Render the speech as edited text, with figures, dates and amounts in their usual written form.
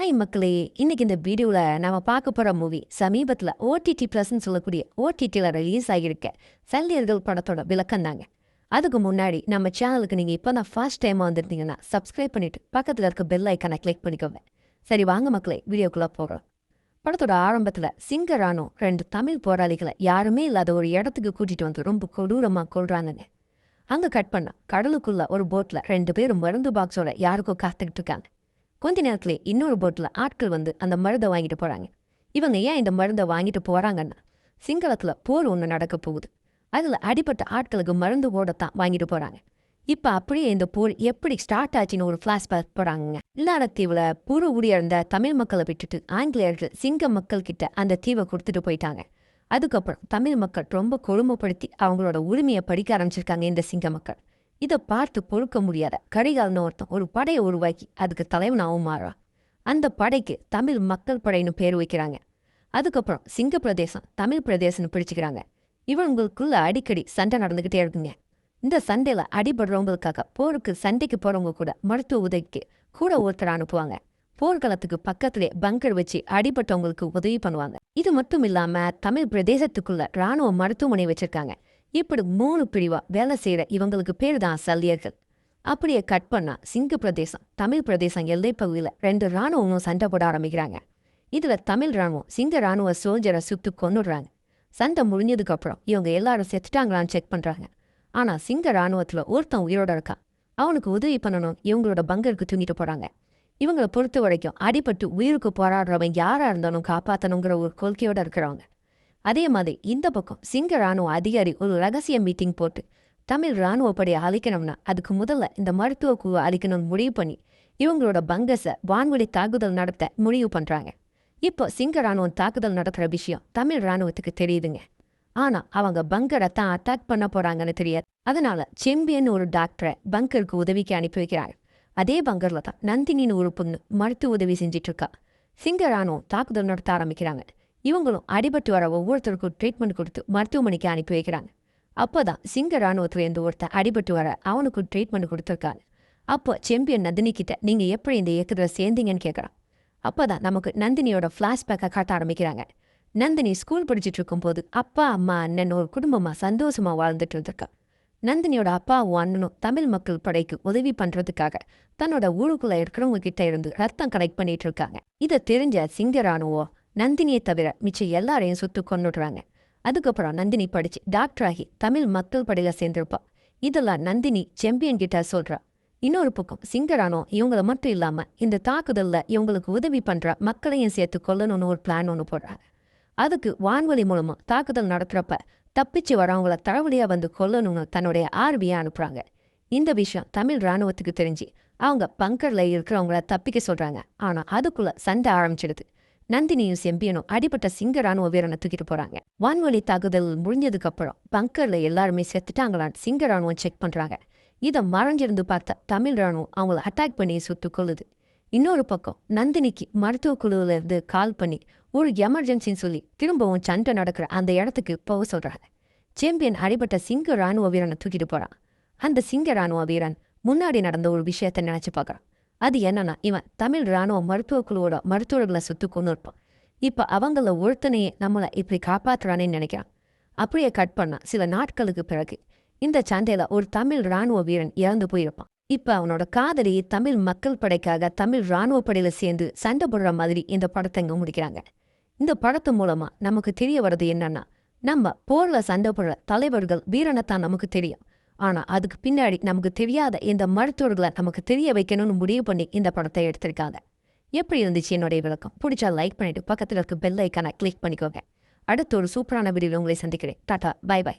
Hi மக்களே, இன்னைக்கு இந்த வீடியோவில் நம்ம பார்க்க போகிற மூவி சமீபத்தில் ஓடிடி ப்ளஸ்ன்னு சொல்லக்கூடிய ஓடிடியில் ரிலீஸ் ஆகியிருக்க சல்லியர்கள் படத்தோட விளக்கம் தாங்க. அதுக்கு முன்னாடி நம்ம சேனலுக்கு நீங்கள் இப்போ தான் ஃபர்ஸ்ட் டைமாக வந்துருந்தீங்கன்னா சப்ஸ்கிரைப் பண்ணிவிட்டு பக்கத்தில் இருக்க பெல் ஐக்கானை கிளிக் பண்ணிக்கோங்க. சரி வாங்க மக்களே, வீடியோக்குள்ளே போகிறோம். படத்தோட ஆரம்பத்தில் சிங்கரானோ 2 தமிழ் போராளிகளை யாருமே இல்லாத ஒரு இடத்துக்கு கூட்டிகிட்டு வந்து ரொம்ப கொடூரமாக கொள்றானுங்க. அங்கே கட் பண்ண கடலுக்குள்ள ஒரு போட்டில் 2 பேரும் மருந்து பாக்ஸோட யாருக்கோ காத்துக்கிட்டு இருக்காங்க. கொஞ்ச நேரத்திலே இன்னொரு போட்டில் ஆட்கள் வந்து அந்த மருந்தை வாங்கிட்டு போகிறாங்க. இவங்க ஏன் இந்த மருந்தை வாங்கிட்டு போகிறாங்கன்னா, சிங்களத்தில் போர் ஒன்று நடக்க போகுது. அதில் அடிப்பட்ட ஆட்களுக்கு மருந்து ஓடத்தான் வாங்கிட்டு போகிறாங்க. இப்போ அப்படியே இந்த போர் எப்படி ஸ்டார்ட் ஆச்சுன்னு ஒரு ஃப்ளாஷ்பேக் போகிறாங்க. இல்லாதத்தீவில் பூர்வ குடியிருந்த தமிழ் மக்களை விட்டுட்டு ஆங்கிலேயர்கள் சிங்க மக்கள் கிட்ட அந்த தீவை கொடுத்துட்டு போயிட்டாங்க. அதுக்கப்புறம் தமிழ் மக்கள் ரொம்ப கொடுமைப்படுத்தி அவங்களோட உரிமையை படிக்க ஆரம்பிச்சிருக்காங்க இந்த சிங்க மக்கள். இதை பார்த்து பொறுக்க முடியாத கரிகால்னு ஒருத்தன் ஒரு படையை உருவாக்கி அதுக்கு தலைவனாகவும் மாறான். அந்த படைக்கு தமிழ் மக்கள் படைன்னு பேர் வைக்கிறாங்க. அதுக்கப்புறம் சிங்க பிரதேசம் தமிழ் பிரதேசம்னு பிடிச்சிக்கிறாங்க. இவங்களுக்குள்ள அடிக்கடி சண்டை நடந்துக்கிட்டே இருக்குங்க. இந்த சண்டையில் அடிபடுறவங்களுக்காக போருக்கு சண்டைக்கு போகிறவங்க கூட மருத்துவ உதவிக்கு கூட ஒருத்தர் அனுப்புவாங்க. போர்க்களத்துக்கு பக்கத்திலே பங்கர் வச்சு அடிபட்டவங்களுக்கு உதவி பண்ணுவாங்க. இது மட்டும் இல்லாமல் தமிழ் பிரதேசத்துக்குள்ள இராணுவ மருத்துவமனை வச்சிருக்காங்க. இப்படி 3 பிரிவா வேலை செய்கிற இவங்களுக்கு பேர் தான் சல்லியர்கள். அப்படியே கட் பண்ணா சிங்க பிரதேசம் தமிழ் பிரதேசம் எல்லை பகுதியில் 2 இராணுவமும் சண்டை போட ஆரம்பிக்கிறாங்க. இதில் தமிழ் இராணுவம் சிங்க இராணுவ சோல்ஜரை சுட்டு கொன்னுடுறாங்க. சண்டை முடிஞ்சதுக்கு அப்புறம் இவங்க எல்லாரும் செத்துட்டாங்களான்னு செக் பண்ணுறாங்க. ஆனால் சிங்க இராணுவத்தில் ஒருத்தன் உயிரோட இருக்கான். அவனுக்கு உதவி பண்ணணும் இவங்களோட பங்கருக்கு தூங்கிட்டு போகிறாங்க. இவங்களை பொறுத்த வரைக்கும் அடிபட்டு உயிருக்கு போராடுறவங்க யாராக இருந்தாலும் காப்பாற்றணுங்கிற ஒரு கொள்கையோடு இருக்கிறவங்க. அதே மாதிரி இந்த பக்கம் சிங்க இராணுவ அதிகாரி ஒரு ரகசிய மீட்டிங் போட்டு தமிழ் இராணுவ படையை அழிக்கணும்னா அதுக்கு முதல்ல இந்த மருத்துவ குழு அழிக்கணும்னு முடிவு பண்ணி இவங்களோட பங்கஸை வான்வெளி தாக்குதல் நடத்த முடிவு பண்ணுறாங்க. இப்போ சிங்க இராணுவம் தாக்குதல் நடத்துகிற விஷயம் தமிழ் இராணுவத்துக்கு தெரியுதுங்க. ஆனால் அவங்க பங்கரை தான் அட்டாக் பண்ண போகிறாங்கன்னு தெரியாது. அதனால செம்பியன் ஒரு டாக்டரை பங்கருக்கு உதவிக்கு அனுப்பி வைக்கிறாங்க. அதே பங்கரில் தான் நந்தினின்னு ஒரு பொண்ணு மருத்துவ உதவி செஞ்சிட்டு இருக்கா. சிங்க இராணுவம் தாக்குதல் நடத்த ஆரம்பிக்கிறாங்க. இவங்களும் அடிபட்டு வர ஒவ்வொருத்தருக்கும் ட்ரீட்மெண்ட் கொடுத்து மருத்துவமனைக்கு அனுப்பி வைக்கிறாங்க. அப்போதான் சிங்க இராணுவத்துலேருந்து ஒருத்தர் அடிபட்டு வர அவனுக்கு ட்ரீட்மெண்ட் கொடுத்துருக்காங்க. அப்போ செம்பியன் நந்தினி கிட்ட நீங்கள் எப்படி இந்த இயக்கத்தில் சேர்ந்தீங்கன்னு கேட்குறான். அப்போதான் நமக்கு நந்தினியோட ஃப்ளாஷ்பேக்கை காட்ட ஆரம்பிக்கிறாங்க. நந்தினி ஸ்கூல் படிச்சுட்டு இருக்கும்போது அப்பா அம்மா அண்ணன் ஒரு குடும்பமாக சந்தோஷமாக வாழ்ந்துட்டு இருந்திருக்கா. நந்தினியோட அப்பாவும் அண்ணனும் தமிழ் மக்கள் படைக்கு உதவி பண்ணுறதுக்காக தன்னோட ஊருக்குள்ளே இருக்கிறவங்க கிட்ட இருந்து ரத்தம் கலெக்ட் பண்ணிட்டு இருக்காங்க. இதை தெரிஞ்ச சிங்க இராணுவம் நந்தினியை தவிர மிச்சம் எல்லாரையும் சுட்டு கொன்னுடுறாங்க. அதுக்கப்புறம் நந்தினி படிச்சு டாக்டர் ஆகி தமிழ் மக்கள் படையில சேர்ந்திருப்பா. இதெல்லாம் நந்தினி செம்பியன் கிட்ட சொல்றா. இன்னொரு பக்கம் சிங்கரானோ இவங்களை மட்டும் இல்லாம இந்த தாக்குதல்ல இவங்களுக்கு உதவி பண்ற மக்களையும் சேர்த்து கொல்லணும்னு ஒரு பிளான் ஒன்று போடுறாங்க. அதுக்கு வான்வெளி மூலமா தாக்குதல் நடத்துறப்ப தப்பிச்சு வரவங்கள தளவழியா வந்து கொல்லணும்னு தன்னுடைய ஆர்வியை அனுப்புறாங்க. இந்த விஷயம் தமிழ் இராணுவத்துக்கு தெரிஞ்சு அவங்க பங்கர்ல இருக்கிறவங்கள தப்பிக்க சொல்றாங்க. ஆனா அதுக்குள்ள சண்டை ஆரம்பிச்சிடுது. நந்தினியும் செம்பியனும் அடிப்பட்ட சிங்க இராணுவ வீரனை தூக்கிட்டு போறாங்க. வான்வெளி தாக்குதல் முடிஞ்சதுக்கு அப்புறம் பங்கர்ல எல்லாருமே செத்துட்டாங்களான்னு சிங்க இராணுவம் செக் பண்றாங்க. இதை மறைஞ்சிருந்து பார்த்த தமிழ் இராணுவம் அவங்கள அட்டாக் பண்ணி சுட்டு கொள்ளுது. இன்னொரு பக்கம் நந்தினிக்கு மருத்துவ குழுவில இருந்து கால் பண்ணி ஒரு எமர்ஜென்சின்னு சொல்லி திரும்பவும் சண்டை நடக்கிற அந்த இடத்துக்கு போக சொல்றாங்க. செம்பியன் அடிப்பட்ட சிங்க இராணுவ வீரனை தூக்கிட்டு போறான். அந்த சிங்க இராணுவ வீரன் முன்னாடி நடந்த ஒரு விஷயத்த நினைச்சு பார்க்கறான். அது என்னன்னா, இவன் தமிழ் இராணுவ மருத்துவ குழுவோட மருத்துவர்களை சுட்டு கொண்டு இருப்பான். இப்போ அவங்கள ஒருத்தனையே நம்மளை இப்படி காப்பாற்றுறானேன்னு நினைக்கிறான். அப்படியே கட் பண்ணா சில நாட்களுக்கு பிறகு இந்த சண்டையில ஒரு தமிழ் இராணுவ வீரன் இறந்து போயிருப்பான். இப்போ அவனோட காதலி தமிழ் மக்கள் படைக்காக தமிழ் இராணுவ படையில சேர்ந்து சண்டை போடுற மாதிரி இந்த படத்தை இங்க முடிக்கிறாங்க. இந்த படத்து மூலமா நமக்கு தெரிய வர்றது என்னன்னா, நம்ம போர்ல சண்டை போடுற தலைவர்கள் வீரனைத்தான் நமக்கு தெரியும். ஆனா அதுக்கு பின்னாடி நமக்கு தெரியாத இந்த மருத்துவர்களை நமக்கு தெரிய வைக்கணும்னு முடிவு பண்ணி இந்த படத்தை எடுத்திருக்காங்க. எப்படி இருந்துச்சு என்னுடைய விளக்கம்? பிடிச்சா லைக் பண்ணிட்டு பக்கத்தில் இருக்க பெல் ஐக்கானை கிளிக் பண்ணிக்கோங்க. அடுத்து ஒரு சூப்பரான வீடியோவில் உங்களை சந்திக்கிறேன். டாடா, பை பை.